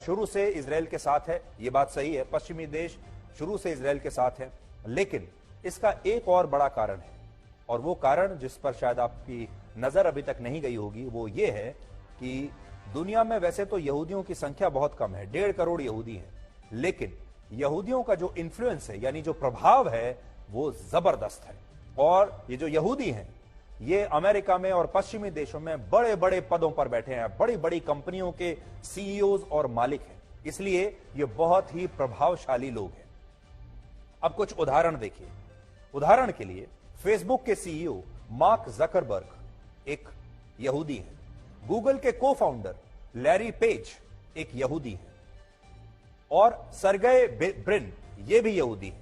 शुरू से इजराइल के साथ है, ये बात सही है, पश्चिमी देश शुरू से इजराइल के साथ है, लेकिन इसका एक और बड़ा कारण है, और वो कारण जिस पर शायद आपकी नजर अभी तक नहीं गई होगी वो ये है कि दुनिया में वैसे तो यहूदियों की संख्या बहुत कम है, 1.5 करोड़ यहूदी हैं, लेकिन यहूदियों का जो इन्फ्लुएंस है यानी जो प्रभाव है वो जबरदस्त है। और ये जो यहूदी हैं ये अमेरिका में और पश्चिमी देशों में बड़े बड़े पदों पर बैठे हैं, बड़ी बड़ी कंपनियों के सीईओज और मालिक हैं, इसलिए ये बहुत ही प्रभावशाली लोग हैं। अब कुछ उदाहरण देखिए। उदाहरण के लिए फेसबुक के सीईओ मार्क जकरबर्ग एक यहूदी हैं, गूगल के को फाउंडर लैरी पेज एक यहूदी हैं, और सरगेय ब्रिन ये भी यहूदी हैं।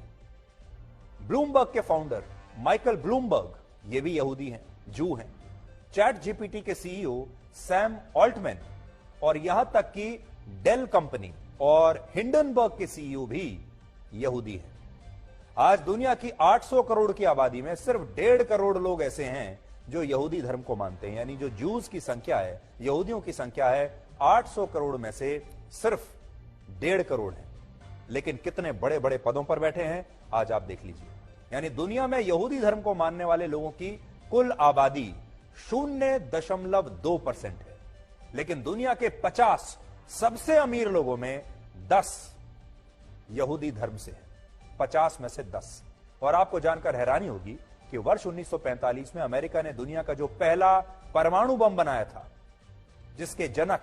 ब्लूमबर्ग के फाउंडर माइकल ब्लूमबर्ग ये भी यहूदी हैं, जू हैं। चैट जीपीटी के सीईओ सैम ऑल्टमैन और यहां तक कि डेल कंपनी और हिंडनबर्ग के सीईओ भी यहूदी हैं। आज दुनिया की 800 करोड़ की आबादी में सिर्फ 1.5 करोड़ लोग ऐसे हैं जो यहूदी धर्म को मानते हैं, यानी जो जूस की संख्या है, यहूदियों की संख्या है 800 करोड़ में से सिर्फ 1.5 करोड़ है। लेकिन कितने बड़े बड़े पदों पर बैठे हैं आज आप देख लीजिए। यानी दुनिया में यहूदी धर्म को मानने वाले लोगों की कुल आबादी 0.2% है, लेकिन दुनिया के 50 सबसे अमीर लोगों में 10 यहूदी धर्म से है, 50 में से 10। और आपको जानकर हैरानी होगी कि वर्ष 1945 में अमेरिका ने दुनिया का जो पहला परमाणु बम बनाया था, जिसके जनक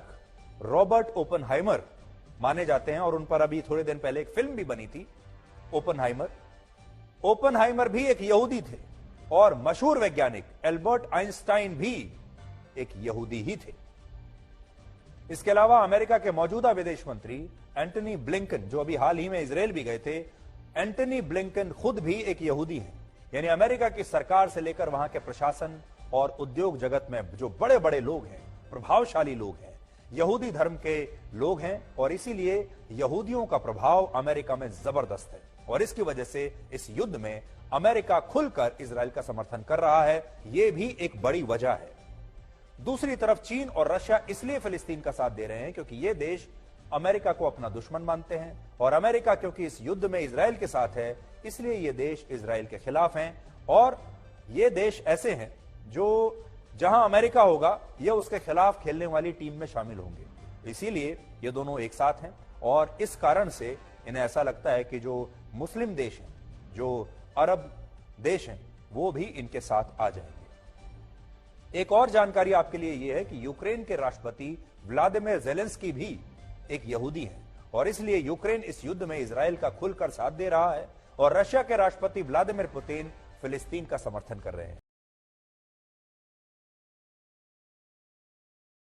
रॉबर्ट ओपनहाइमर माने जाते हैं, और उन पर अभी थोड़े दिन पहले एक फिल्म भी बनी थी ओपनहाइमर भी एक यहूदी थे, और मशहूर वैज्ञानिक एल्बर्ट आइंस्टाइन भी एक यहूदी ही थे। इसके अलावा अमेरिका के मौजूदा विदेश मंत्री एंटनी ब्लिंकन, जो अभी हाल ही में इजराइल भी गए थे, एंटनी ब्लिंकन खुद भी एक यहूदी हैं। यानी अमेरिका की सरकार से लेकर वहां के प्रशासन और उद्योग जगत में जो बड़े बड़े लोग हैं, प्रभावशाली लोग हैं, यहूदी धर्म के लोग हैं, और इसीलिए यहूदियों का प्रभाव अमेरिका में जबरदस्त है। और इसकी वजह से इस युद्ध में अमेरिका खुलकर इजराइल का समर्थन कर रहा है, यह भी एक बड़ी वजह है। दूसरी तरफ चीन और रशिया इसलिए फिलिस्तीन का साथ दे रहे हैं क्योंकि ये देश अमेरिका को अपना दुश्मन मानते हैं, और अमेरिका क्योंकि इस युद्ध में इजराइल के साथ है, इसलिए ये देश इजराइल के खिलाफ हैं। और ये देश ऐसे हैं जो जहां अमेरिका होगा ये उसके खिलाफ खेलने वाली टीम में शामिल होंगे, इसीलिए ये दोनों एक साथ हैं। और इस कारण से इन्हें ऐसा लगता है कि जो मुस्लिम देश हैं, जो अरब देश हैं, वो भी इनके साथ आ जाएंगे। एक और जानकारी आपके लिए यह है कि यूक्रेन के राष्ट्रपति व्लादिमीर ज़ेलेंस्की भी एक यहूदी हैं, और इसलिए यूक्रेन इस युद्ध में इजराइल का खुलकर साथ दे रहा है, और रशिया के राष्ट्रपति व्लादिमीर पुतिन फिलिस्तीन का समर्थन कर रहे हैं।